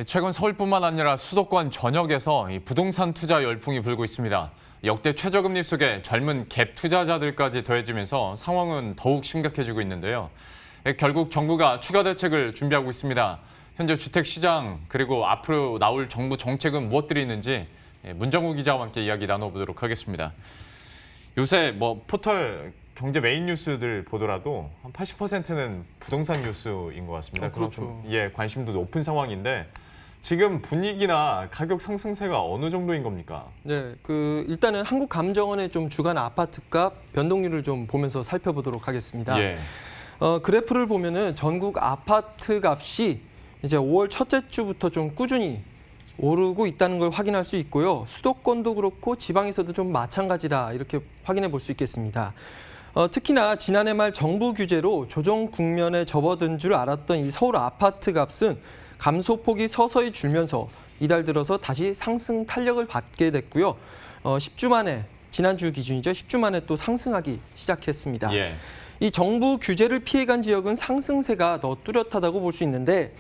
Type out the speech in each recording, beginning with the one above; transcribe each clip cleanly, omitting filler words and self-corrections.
최근 서울뿐만 아니라 수도권 전역에서 부동산 투자 열풍이 불고 있습니다. 역대 최저금리 속에 젊은 갭 투자자들까지 더해지면서 상황은 더욱 심각해지고 있는데요. 결국 정부가 추가 대책을 준비하고 있습니다. 현재 주택시장 그리고 앞으로 나올 정부 정책은 무엇들이 있는지 문정우 기자와 함께 이야기 나눠보도록 하겠습니다. 요새 포털 경제 메인 뉴스들 보더라도 한 80%는 부동산 뉴스인 것 같습니다. 그렇죠. 그만큼 관심도 높은 상황인데 지금 분위기나 가격 상승세가 어느 정도인 겁니까? 네, 일단은 한국감정원의 좀 주간 아파트값 변동률을 좀 보면서 살펴보도록 하겠습니다. 그래프를 보면은 전국 아파트 값이 이제 5월 첫째 주부터 좀 꾸준히 오르고 있다는 걸 확인할 수 있고요. 수도권도 그렇고 지방에서도 좀 마찬가지다 이렇게 확인해 볼 수 있겠습니다. 특히나 지난해 말 정부 규제로 조정 국면에 접어든 줄 알았던 이 서울 아파트 값은 감소폭이 서서히 줄면서 이달 들어서 다시 상승 탄력을 받게 됐고요. 10주 만에, 지난주 기준이죠. 10주 만에 또 상승하기 시작했습니다. 이 정부 규제를 피해간 지역은 상승세가 더 뚜렷하다고 볼 수 있는데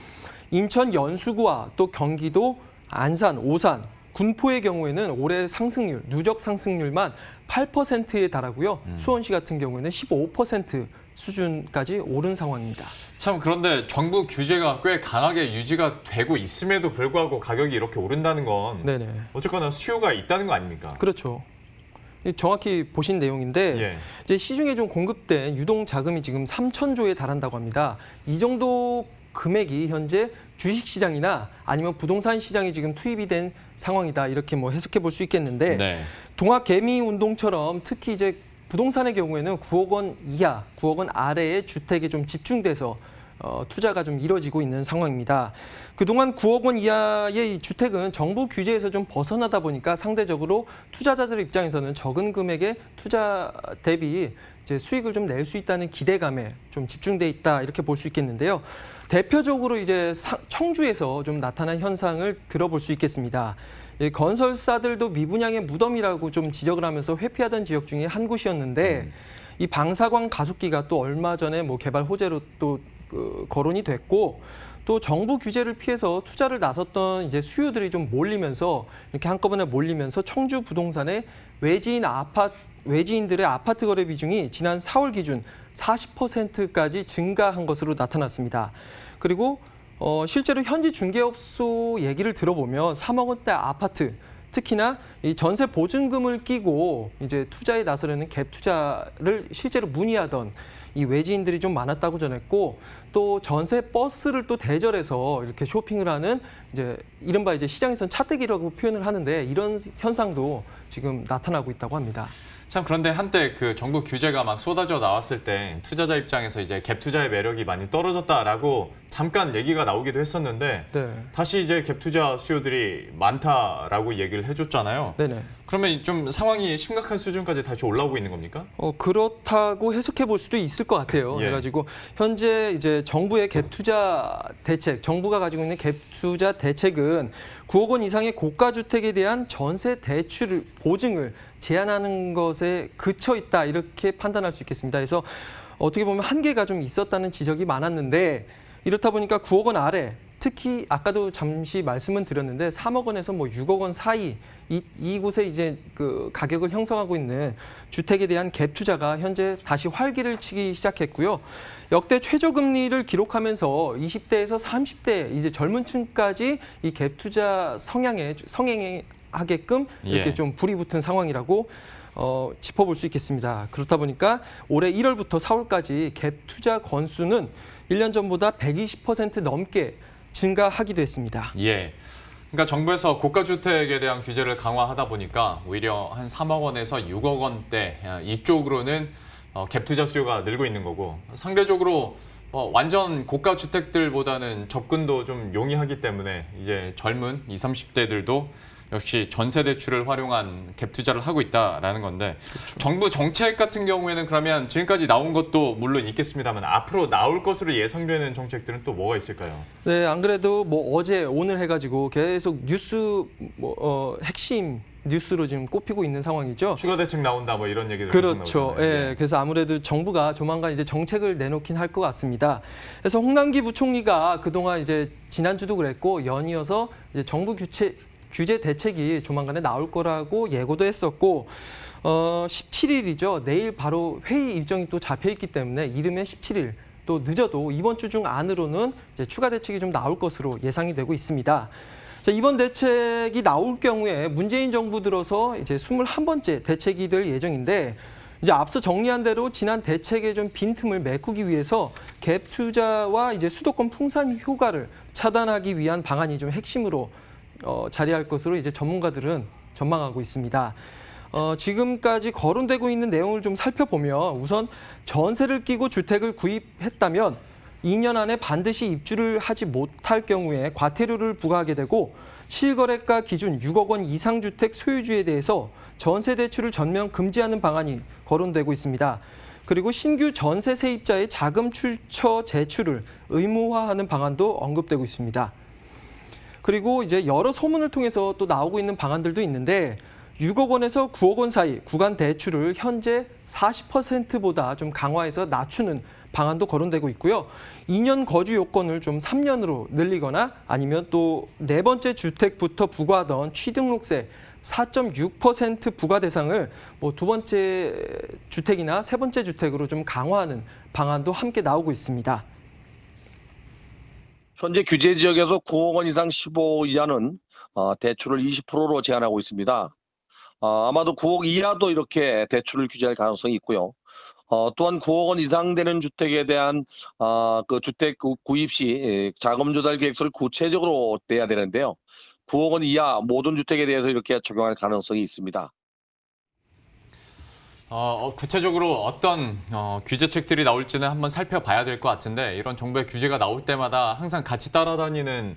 인천 연수구와 또 경기도 안산, 오산, 군포의 경우에는 올해 상승률, 누적 상승률만 8%에 달하고요. 수원시 같은 경우에는 15% 수준까지 오른 상황입니다. 참 그런데 정부 규제가 꽤 강하게 유지가 되고 있음에도 불구하고 가격이 이렇게 오른다는 건 어쨌거나 수요가 있다는 거 아닙니까? 그렇죠. 정확히 보신 내용인데 이제 시중에 좀 공급된 유동 자금이 지금 3,000조에 달한다고 합니다. 이 정도 금액이 현재 주식시장이나 아니면 부동산 시장에 지금 투입이 된 상황이다 이렇게 해석해 볼 수 있겠는데 동학개미운동처럼 특히 이제 부동산의 경우에는 9억 원 이하, 9억 원 아래의 주택에 좀 집중돼서 투자가 좀 이뤄지고 있는 상황입니다. 그동안 9억 원 이하의 이 주택은 정부 규제에서 좀 벗어나다 보니까 상대적으로 투자자들 입장에서는 적은 금액의 투자 대비 이제 수익을 좀 낼 수 있다는 기대감에 좀 집중돼 있다 이렇게 볼 수 있겠는데요. 대표적으로 이제 청주에서 좀 나타난 현상을 들어볼 수 있겠습니다. 건설사들도 미분양의 무덤이라고 좀 지적을 하면서 회피하던 지역 중에 한 곳이었는데 이 방사광 가속기가 또 얼마 전에 개발 호재로 또 거론이 됐고 또 정부 규제를 피해서 투자를 나섰던 이제 수요들이 좀 몰리면서 이렇게 한꺼번에 몰리면서 청주 부동산의 외지인들의 아파트 거래 비중이 지난 4월 기준 40%까지 증가한 것으로 나타났습니다. 그리고 실제로 현지 중개업소 얘기를 들어보면 3억 원대 아파트, 특히나 이 전세 보증금을 끼고 이제 투자에 나서려는 갭 투자를 실제로 문의하던 이 외지인들이 좀 많았다고 전했고 또 전세 버스를 또 대절해서 이렇게 쇼핑을 하는 이제 이른바 이제 시장에서는 차떼기라고 표현을 하는데 이런 현상도 지금 나타나고 있다고 합니다. 참 그런데 한때 그 정부 규제가 막 쏟아져 나왔을 때 투자자 입장에서 이제 갭 투자의 매력이 많이 떨어졌다라고 잠깐 얘기가 나오기도 했었는데 다시 이제 갭 투자 수요들이 많다라고 얘기를 해줬잖아요. 그러면 좀 상황이 심각한 수준까지 다시 올라오고 있는 겁니까? 그렇다고 해석해 볼 수도 있을 것 같아요. 그래가지고 현재 이제 정부의 갭 투자 대책, 정부가 가지고 있는 갭 투자 대책은 9억 원 이상의 고가 주택에 대한 전세 대출 보증을 제한하는 것에 그쳐 있다 이렇게 판단할 수 있겠습니다. 그래서 어떻게 보면 한계가 좀 있었다는 지적이 많았는데 이렇다 보니까 9억 원 아래, 특히 아까도 잠시 말씀은 드렸는데 3억 원에서 6억 원 사이 이곳에 이제 그 가격을 형성하고 있는 주택에 대한 갭 투자가 현재 다시 활기를 치기 시작했고요. 역대 최저금리를 기록하면서 20대에서 30대 이제 젊은 층까지 이 갭 투자 성행에 하게끔 이렇게 좀 불이 붙은 상황이라고 짚어볼 수 있겠습니다. 그렇다 보니까 올해 1월부터 4월까지 갭 투자 건수는 1년 전보다 120% 넘게 증가하기도 했습니다. 그러니까 정부에서 고가 주택에 대한 규제를 강화하다 보니까 오히려 한 3억 원에서 6억 원대 이쪽으로는 갭 투자 수요가 늘고 있는 거고 상대적으로 완전 고가 주택들보다는 접근도 좀 용이하기 때문에 이제 젊은 20, 30대들도 역시 전세 대출을 활용한 갭 투자를 하고 있다라는 건데 정부 정책 같은 경우에는 그러면 지금까지 나온 것도 물론 있겠습니다만 앞으로 나올 것으로 예상되는 정책들은 또 뭐가 있을까요? 안 그래도 어제 오늘 해가지고 계속 뉴스 핵심 뉴스로 지금 꼽히고 있는 상황이죠. 추가 대책 나온다 뭐 이런 얘기들 그렇죠. 예. 그래서 아무래도 정부가 조만간 이제 정책을 내놓긴 할 것 같습니다. 그래서 홍남기 부총리가 그동안 이제 지난주도 그랬고 연이어서 이제 정부 규제 대책이 조만간에 나올 거라고 예고도 했었고 17일이죠. 내일 바로 회의 일정이 또 잡혀 있기 때문에 이르면 17일 또 늦어도 이번 주 중 안으로는 이제 추가 대책이 좀 나올 것으로 예상이 되고 있습니다. 자, 이번 대책이 나올 경우에 문재인 정부 들어서 이제 21번째 대책이 될 예정인데 이제 앞서 정리한 대로 지난 대책의 좀 빈틈을 메꾸기 위해서 갭 투자와 이제 수도권 풍산 효과를 차단하기 위한 방안이 좀 핵심으로 자리할 것으로 이제 전문가들은 전망하고 있습니다. 지금까지 거론되고 있는 내용을 좀 살펴보면 우선 전세를 끼고 주택을 구입했다면 2년 안에 반드시 입주를 하지 못할 경우에 과태료를 부과하게 되고 실거래가 기준 6억 원 이상 주택 소유주에 대해서 전세 대출을 전면 금지하는 방안이 거론되고 있습니다. 그리고 신규 전세 세입자의 자금 출처 제출을 의무화하는 방안도 언급되고 있습니다. 그리고 이제 여러 소문을 통해서 또 나오고 있는 방안들도 있는데 6억 원에서 9억 원 사이 구간 대출을 현재 40%보다 좀 강화해서 낮추는 방안도 거론되고 있고요. 2년 거주 요건을 좀 3년으로 늘리거나 아니면 또 네 번째 주택부터 부과하던 취등록세 4.6% 부과 대상을 뭐 두 번째 주택이나 세 번째 주택으로 좀 강화하는 방안도 함께 나오고 있습니다. 현재 규제 지역에서 9억 원 이상 15 이하는 대출을 20%로 제한하고 있습니다. 아마도 9억 이하도 이렇게 대출을 규제할 가능성이 있고요. 또한 9억 원 이상 되는 주택에 대한 그 주택 구입 시 자금 조달 계획서를 구체적으로 내야 되는데요. 9억 원 이하 모든 주택에 대해서 이렇게 적용할 가능성이 있습니다. 구체적으로 어떤 규제책들이 나올지는 한번 살펴봐야 될 것 같은데 이런 정부의 규제가 나올 때마다 항상 같이 따라다니는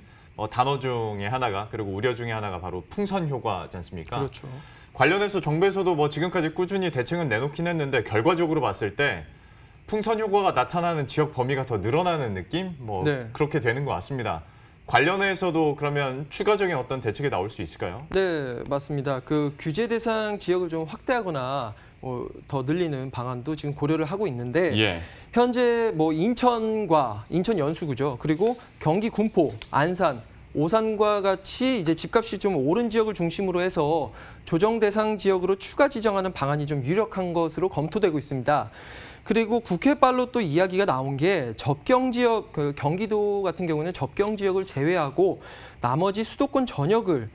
단어 중에 하나가 그리고 우려 중에 하나가 바로 풍선 효과지 않습니까? 그렇죠. 관련해서 정부에서도 뭐 지금까지 꾸준히 대책은 내놓긴 했는데 결과적으로 봤을 때 풍선 효과가 나타나는 지역 범위가 더 늘어나는 느낌? 네. 그렇게 되는 것 같습니다. 관련해서도 그러면 추가적인 어떤 대책이 나올 수 있을까요? 네, 맞습니다. 그 규제 대상 지역을 좀 확대하거나 더 늘리는 방안도 지금 고려를 하고 있는데 예. 현재 뭐 인천 연수구죠. 그리고 경기 군포, 안산, 오산과 같이 이제 집값이 좀 오른 지역을 중심으로 해서 조정 대상 지역으로 추가 지정하는 방안이 좀 유력한 것으로 검토되고 있습니다. 그리고 국회발로 또 이야기가 나온 게 접경 지역, 경기도 같은 경우는 접경 지역을 제외하고 나머지 수도권 전역을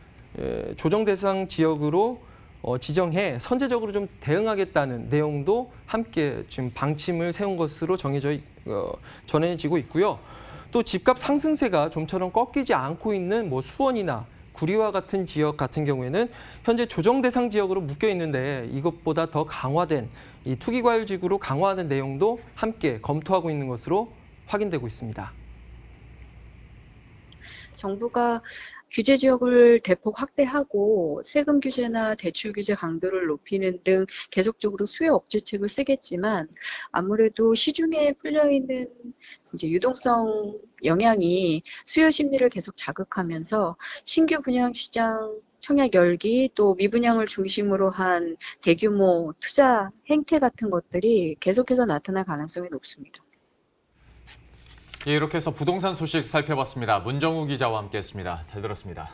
조정 대상 지역으로 지정해 선제적으로 좀 대응하겠다는 내용도 함께 지금 방침을 세운 것으로 전해지고 있고요. 또 집값 상승세가 좀처럼 꺾이지 않고 있는 뭐 수원이나 구리와 같은 지역 같은 경우에는 현재 조정 대상 지역으로 묶여 있는데 이것보다 더 강화된 이 투기과열지구로 강화하는 내용도 함께 검토하고 있는 것으로 확인되고 있습니다. 정부가 규제 지역을 대폭 확대하고 세금 규제나 대출 규제 강도를 높이는 등 계속적으로 수요 억제책을 쓰겠지만 아무래도 시중에 풀려 있는 이제 유동성 영향이 수요 심리를 계속 자극하면서 신규 분양 시장 청약 열기 또 미분양을 중심으로 한 대규모 투자 행태 같은 것들이 계속해서 나타날 가능성이 높습니다. 예, 이렇게 해서 부동산 소식 살펴봤습니다. 문정우 기자와 함께했습니다. 잘 들었습니다.